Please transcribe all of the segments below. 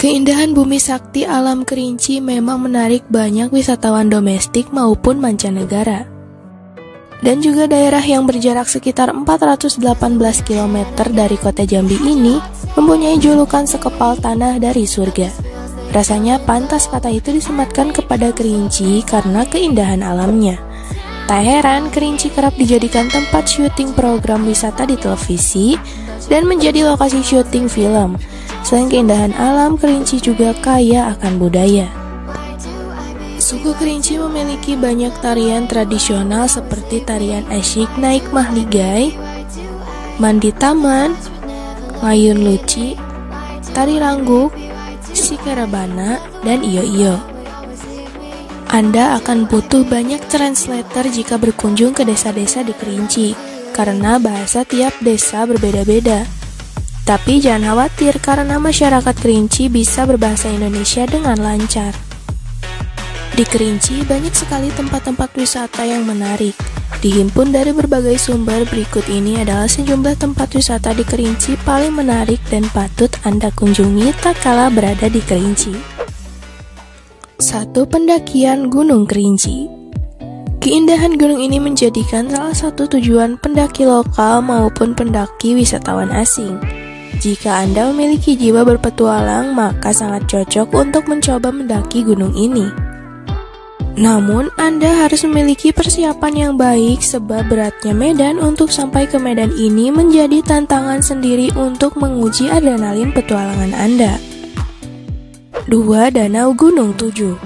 Keindahan bumi sakti alam Kerinci memang menarik banyak wisatawan domestik maupun mancanegara. Dan juga daerah yang berjarak sekitar 418 km dari kota Jambi ini mempunyai julukan sekepal tanah dari surga. Rasanya pantas kata itu disematkan kepada Kerinci karena keindahan alamnya. Tak heran Kerinci kerap dijadikan tempat syuting program wisata di televisi dan menjadi lokasi syuting film. Selain keindahan alam, Kerinci juga kaya akan budaya. Suku Kerinci memiliki banyak tarian tradisional seperti tarian asyik naik mahligai, mandi taman, ngayun luci, tari rangguk, sikarabana, dan iyo-iyo. Anda akan butuh banyak translator jika berkunjung ke desa-desa di Kerinci, karena bahasa tiap desa berbeda-beda. Tapi jangan khawatir karena masyarakat Kerinci bisa berbahasa Indonesia dengan lancar. Di Kerinci banyak sekali tempat-tempat wisata yang menarik. Dihimpun dari berbagai sumber, berikut ini adalah sejumlah tempat wisata di Kerinci paling menarik dan patut Anda kunjungi tak kala berada di Kerinci. 1. Pendakian Gunung Kerinci. Keindahan gunung ini menjadikan salah satu tujuan pendaki lokal maupun pendaki wisatawan asing. Jika Anda memiliki jiwa berpetualang, maka sangat cocok untuk mencoba mendaki gunung ini. Namun, Anda harus memiliki persiapan yang baik sebab beratnya medan untuk sampai ke medan ini menjadi tantangan sendiri untuk menguji adrenalin petualangan Anda. 2. Danau Gunung Tujuh.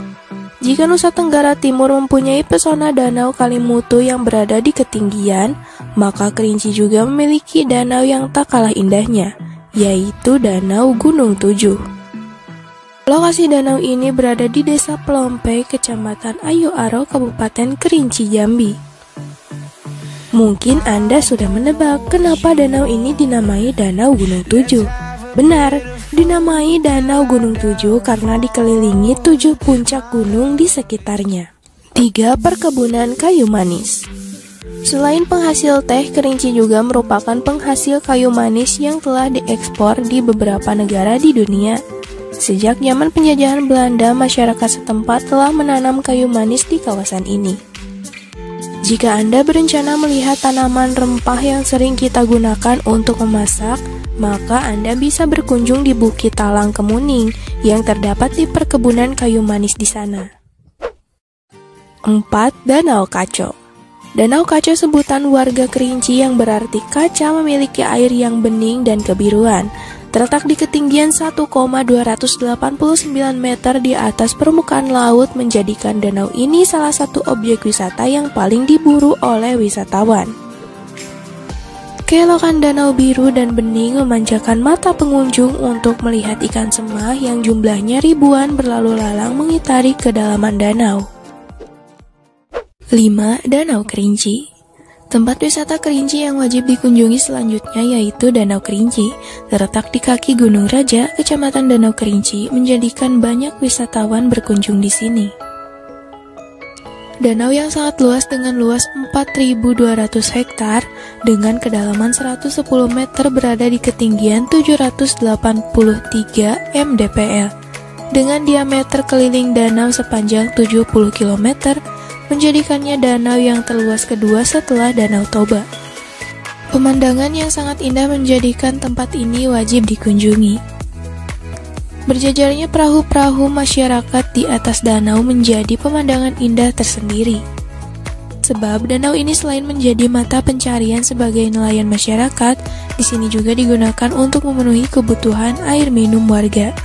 Jika Nusa Tenggara Timur mempunyai pesona Danau Kalimutu yang berada di ketinggian, maka Kerinci juga memiliki danau yang tak kalah indahnya, yaitu Danau Gunung Tujuh. Lokasi danau ini berada di Desa Pelompe, Kecamatan Ayu Aro, Kabupaten Kerinci, Jambi. Mungkin Anda sudah menebak kenapa danau ini dinamai Danau Gunung Tujuh. Benar, dinamai Danau Gunung Tujuh karena dikelilingi 7 puncak gunung di sekitarnya. 3. Perkebunan kayu manis. Selain penghasil teh, Kerinci juga merupakan penghasil kayu manis yang telah diekspor di beberapa negara di dunia. Sejak zaman penjajahan Belanda, masyarakat setempat telah menanam kayu manis di kawasan ini. Jika Anda berencana melihat tanaman rempah yang sering kita gunakan untuk memasak, maka Anda bisa berkunjung di Bukit Talang Kemuning yang terdapat di perkebunan kayu manis di sana. 4. Danau Kaco. Danau Kaco sebutan warga Kerinci yang berarti kaca memiliki air yang bening dan kebiruan. Terletak di ketinggian 1,289 meter di atas permukaan laut menjadikan danau ini salah satu objek wisata yang paling diburu oleh wisatawan. Keelokan danau biru dan bening memanjakan mata pengunjung untuk melihat ikan semah yang jumlahnya ribuan berlalu lalang mengitari kedalaman danau. 5. Danau Kerinci. Tempat wisata Kerinci yang wajib dikunjungi selanjutnya yaitu Danau Kerinci. Terletak di kaki Gunung Raja, Kecamatan Danau Kerinci, menjadikan banyak wisatawan berkunjung di sini. Danau yang sangat luas dengan luas 4.200 hektar dengan kedalaman 110 meter berada di ketinggian 783 mdpl. Dengan diameter keliling danau sepanjang 70 km, menjadikannya danau yang terluas kedua setelah Danau Toba. Pemandangan yang sangat indah menjadikan tempat ini wajib dikunjungi. Berjajarnya perahu-perahu masyarakat di atas danau menjadi pemandangan indah tersendiri. Sebab danau ini selain menjadi mata pencarian sebagai nelayan masyarakat, di sini juga digunakan untuk memenuhi kebutuhan air minum warga.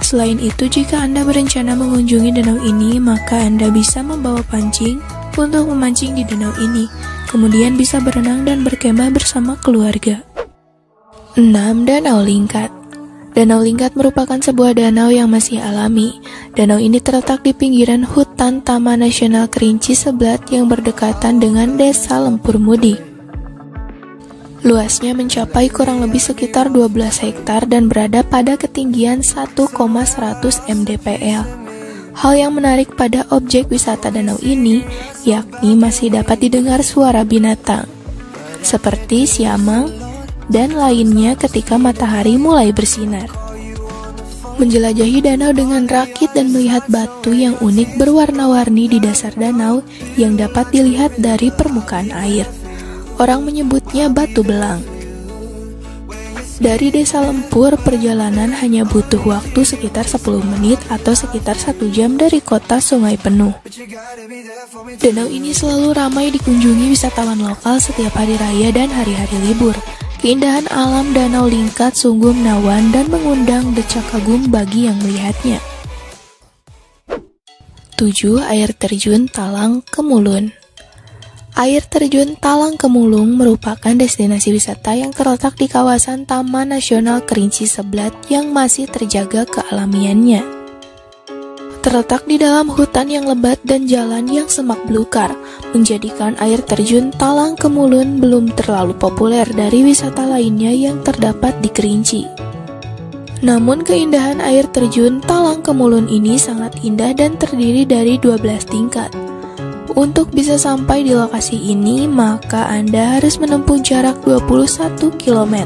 Selain itu, jika Anda berencana mengunjungi danau ini, maka Anda bisa membawa pancing untuk memancing di danau ini, kemudian bisa berenang dan berkemah bersama keluarga. 6. Danau Lingkat. Danau Lingkat merupakan sebuah danau yang masih alami. Danau ini terletak di pinggiran hutan Taman Nasional Kerinci Seblat yang berdekatan dengan Desa Lempur Mudik. Luasnya mencapai kurang lebih sekitar 12 hektar dan berada pada ketinggian 1,100 mdpl. Hal yang menarik pada objek wisata danau ini, yakni masih dapat didengar suara binatang, seperti siamang dan lainnya ketika matahari mulai bersinar. Menjelajahi danau dengan rakit dan melihat batu yang unik berwarna-warni di dasar danau yang dapat dilihat dari permukaan air. Orang menyebutnya batu belang. Dari Desa Lempur, perjalanan hanya butuh waktu sekitar 10 menit atau sekitar 1 jam dari kota Sungai Penuh. Danau ini selalu ramai dikunjungi wisatawan lokal setiap hari raya dan hari-hari libur. Keindahan alam Danau Lingkat sungguh menawan dan mengundang decak kagum bagi yang melihatnya. 7. Air terjun Talang Kemulun. Air terjun Talang Kemulung merupakan destinasi wisata yang terletak di kawasan Taman Nasional Kerinci Seblat yang masih terjaga kealamiannya. Terletak di dalam hutan yang lebat dan jalan yang semak belukar, menjadikan air terjun Talang Kemulun belum terlalu populer dari wisata lainnya yang terdapat di Kerinci. Namun keindahan air terjun Talang Kemulun ini sangat indah dan terdiri dari 12 tingkat. Untuk bisa sampai di lokasi ini, maka Anda harus menempuh jarak 21 km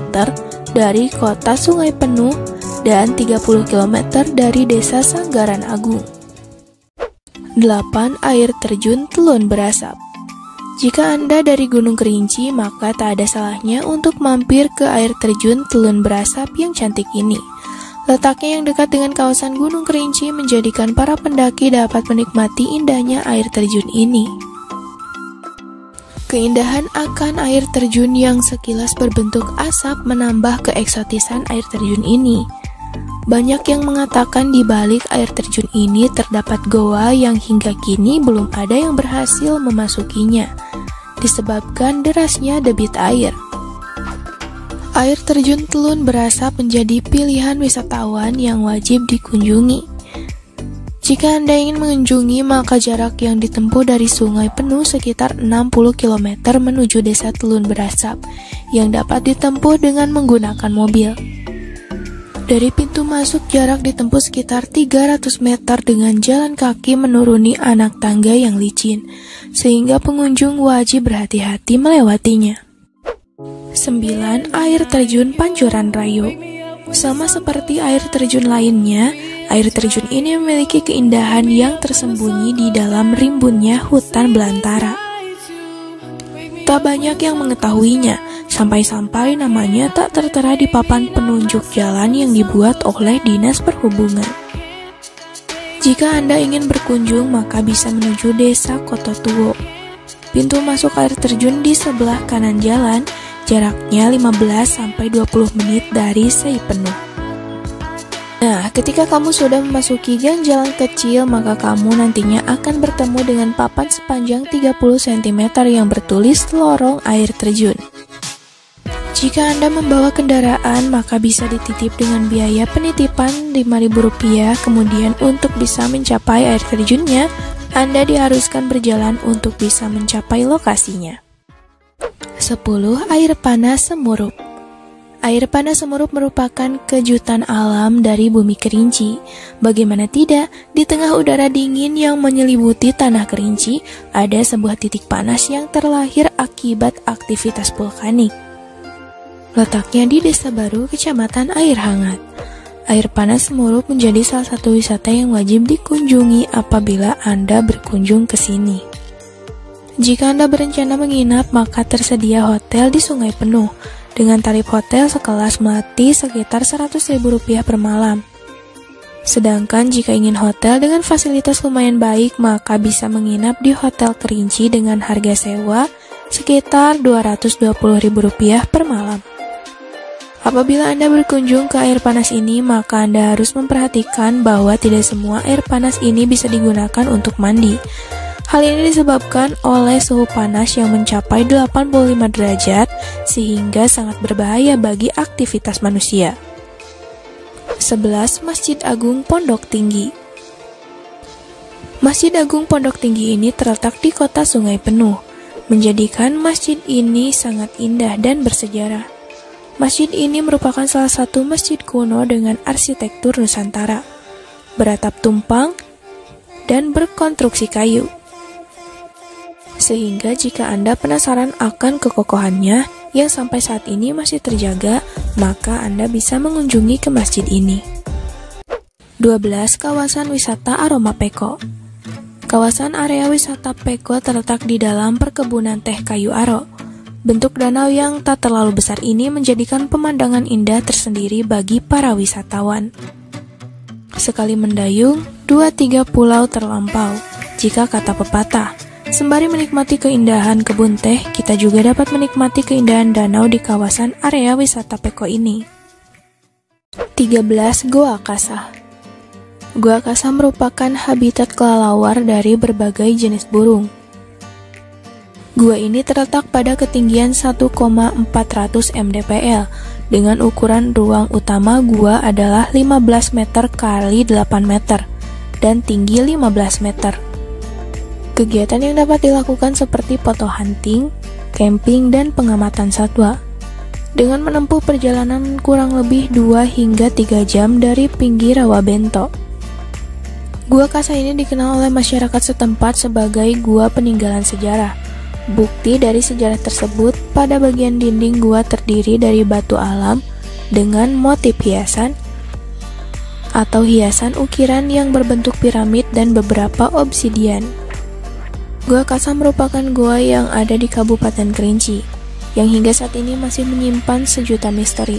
dari kota Sungai Penuh dan 30 km dari desa Sanggaran Agung. 8. Air terjun Telun Berasap. Jika Anda dari Gunung Kerinci, maka tak ada salahnya untuk mampir ke air terjun Telun Berasap yang cantik ini. Letaknya yang dekat dengan kawasan Gunung Kerinci menjadikan para pendaki dapat menikmati indahnya air terjun ini. Keindahan akan air terjun yang sekilas berbentuk asap menambah keeksotisan air terjun ini. Banyak yang mengatakan di balik air terjun ini terdapat goa yang hingga kini belum ada yang berhasil memasukinya, disebabkan derasnya debit air. Air terjun Telun Berasap menjadi pilihan wisatawan yang wajib dikunjungi. Jika Anda ingin mengunjungi, maka jarak yang ditempuh dari Sungai Penuh sekitar 60 km menuju desa Telun Berasap, yang dapat ditempuh dengan menggunakan mobil. Dari pintu masuk jarak ditempuh sekitar 300 meter dengan jalan kaki menuruni anak tangga yang licin, sehingga pengunjung wajib berhati-hati melewatinya. 9. Air terjun Pancuran Rayu. Sama seperti air terjun lainnya, air terjun ini memiliki keindahan yang tersembunyi di dalam rimbunnya hutan belantara. Tak banyak yang mengetahuinya, sampai-sampai namanya tak tertera di papan penunjuk jalan yang dibuat oleh Dinas Perhubungan. Jika Anda ingin berkunjung, maka bisa menuju Desa Kototuo. Pintu masuk air terjun di sebelah kanan jalan, jaraknya 15-20 menit dari Sei Penuh. Nah, ketika kamu sudah memasuki gang jalan kecil, maka kamu nantinya akan bertemu dengan papan sepanjang 30 cm yang bertulis lorong air terjun. Jika Anda membawa kendaraan, maka bisa dititip dengan biaya penitipan Rp5.000, kemudian untuk bisa mencapai air terjunnya, Anda diharuskan berjalan untuk bisa mencapai lokasinya. 10. Air panas Semurup. Air panas Semurup merupakan kejutan alam dari bumi Kerinci. Bagaimana tidak, di tengah udara dingin yang menyelimuti tanah Kerinci, ada sebuah titik panas yang terlahir akibat aktivitas vulkanik. Letaknya di Desa Baru, Kecamatan Air Hangat. Air panas Semurup menjadi salah satu wisata yang wajib dikunjungi apabila Anda berkunjung ke sini. Jika Anda berencana menginap, maka tersedia hotel di Sungai Penuh dengan tarif hotel sekelas melati sekitar Rp100.000 per malam. Sedangkan jika ingin hotel dengan fasilitas lumayan baik, maka bisa menginap di Hotel Kerinci dengan harga sewa sekitar Rp220.000 per malam. Apabila Anda berkunjung ke air panas ini, maka Anda harus memperhatikan bahwa tidak semua air panas ini bisa digunakan untuk mandi. Hal ini disebabkan oleh suhu panas yang mencapai 85 derajat, sehingga sangat berbahaya bagi aktivitas manusia. 11. Masjid Agung Pondok Tinggi. Masjid Agung Pondok Tinggi ini terletak di kota Sungai Penuh, menjadikan masjid ini sangat indah dan bersejarah. Masjid ini merupakan salah satu masjid kuno dengan arsitektur Nusantara, beratap tumpang, dan berkonstruksi kayu. Sehingga jika Anda penasaran akan kekokohannya yang sampai saat ini masih terjaga, maka Anda bisa mengunjungi ke masjid ini. 12. Kawasan wisata Aroma Peko. Kawasan area wisata Peko terletak di dalam perkebunan teh kayu aro. Bentuk danau yang tak terlalu besar ini menjadikan pemandangan indah tersendiri bagi para wisatawan. Sekali mendayung, 2-3 pulau terlampau, jika kata pepatah. Sembari menikmati keindahan kebun teh, kita juga dapat menikmati keindahan danau di kawasan area wisata Peko ini. 13. Goa Kasah. Gua Kasah merupakan habitat kelelawar dari berbagai jenis burung. Gua ini terletak pada ketinggian 1,400 mdpl dengan ukuran ruang utama gua adalah 15 meter kali 8 meter dan tinggi 15 meter. Kegiatan yang dapat dilakukan seperti foto hunting, camping, dan pengamatan satwa. Dengan menempuh perjalanan kurang lebih 2 hingga 3 jam dari pinggir Rawa Bento. Gua Kasah ini dikenal oleh masyarakat setempat sebagai gua peninggalan sejarah. Bukti dari sejarah tersebut, pada bagian dinding gua terdiri dari batu alam dengan motif hiasan atau hiasan ukiran yang berbentuk piramid dan beberapa obsidian. Gua Kasah merupakan gua yang ada di Kabupaten Kerinci, yang hingga saat ini masih menyimpan sejuta misteri.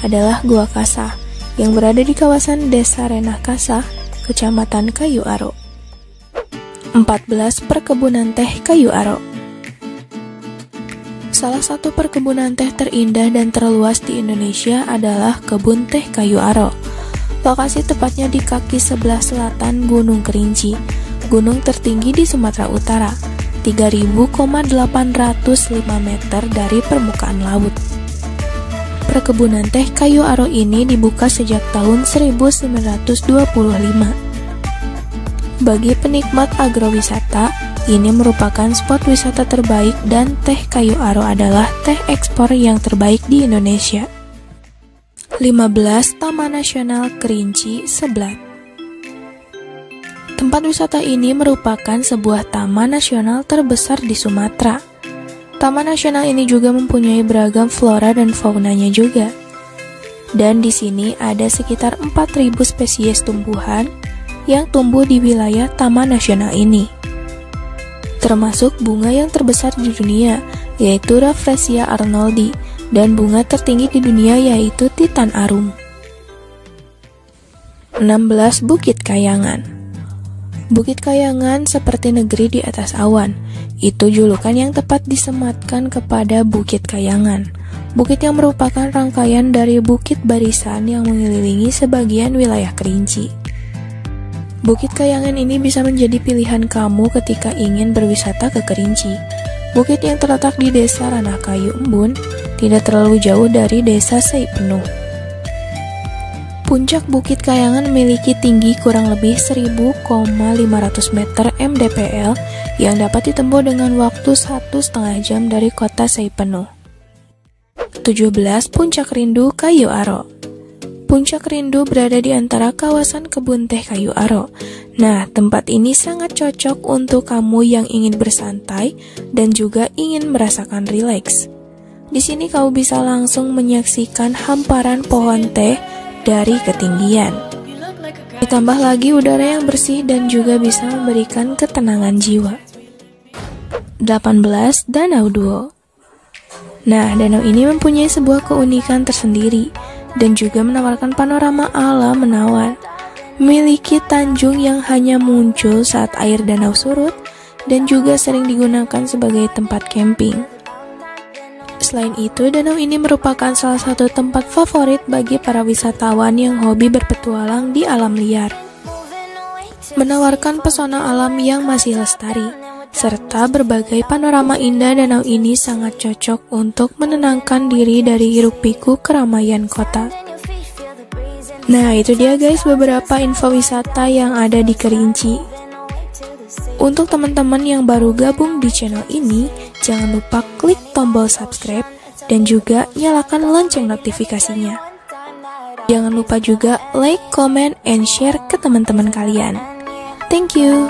Adalah Gua Kasah, yang berada di kawasan Desa Renah Kasah, Kecamatan Kayu Aro. 14. Perkebunan teh Kayu Aro. Salah satu perkebunan teh terindah dan terluas di Indonesia adalah Kebun Teh Kayu Aro. Lokasi tepatnya di kaki sebelah selatan Gunung Kerinci, gunung tertinggi di Sumatera Utara, 3.805 meter dari permukaan laut. Perkebunan teh Kayu Aro ini dibuka sejak tahun 1925. Bagi penikmat agrowisata, ini merupakan spot wisata terbaik dan teh Kayu Aro adalah teh ekspor yang terbaik di Indonesia. 15. Taman Nasional Kerinci Seblat. Tempat wisata ini merupakan sebuah taman nasional terbesar di Sumatera. Taman nasional ini juga mempunyai beragam flora dan faunanya juga. Dan di sini ada sekitar 4.000 spesies tumbuhan yang tumbuh di wilayah Taman Nasional ini. Termasuk bunga yang terbesar di dunia, yaitu Rafflesia arnoldi, dan bunga tertinggi di dunia yaitu Titan Arum. 16. Bukit Kayangan. Bukit Kayangan seperti negeri di atas awan. Itu julukan yang tepat disematkan kepada Bukit Kayangan. Bukit yang merupakan rangkaian dari bukit barisan yang mengelilingi sebagian wilayah Kerinci. Bukit Kayangan ini bisa menjadi pilihan kamu ketika ingin berwisata ke Kerinci. Bukit yang terletak di Desa Ranah Kayu Embun tidak terlalu jauh dari Desa Seipenuh. Puncak Bukit Kayangan memiliki tinggi kurang lebih 1.500 meter mdpl yang dapat ditempuh dengan waktu 1,5 jam dari kota Seipenuh. 17. Puncak Rindu Kayu Aro. Puncak Rindu berada di antara kawasan kebun teh Kayu Aro. Nah, tempat ini sangat cocok untuk kamu yang ingin bersantai dan juga ingin merasakan rileks. Di sini kamu bisa langsung menyaksikan hamparan pohon teh dari ketinggian. Ditambah lagi udara yang bersih dan juga bisa memberikan ketenangan jiwa. 18. Danau Duo. Nah, danau ini mempunyai sebuah keunikan tersendiri dan juga menawarkan panorama alam menawar. Memiliki tanjung yang hanya muncul saat air danau surut dan juga sering digunakan sebagai tempat camping. Selain itu, danau ini merupakan salah satu tempat favorit bagi para wisatawan yang hobi berpetualang di alam liar. Menawarkan pesona alam yang masih lestari, serta berbagai panorama indah, danau ini sangat cocok untuk menenangkan diri dari hiruk-pikuk keramaian kota. Nah, itu dia guys beberapa info wisata yang ada di Kerinci. Untuk teman-teman yang baru gabung di channel ini, jangan lupa klik tombol subscribe dan juga nyalakan lonceng notifikasinya. Jangan lupa juga like, comment, and share ke teman-teman kalian. Thank you.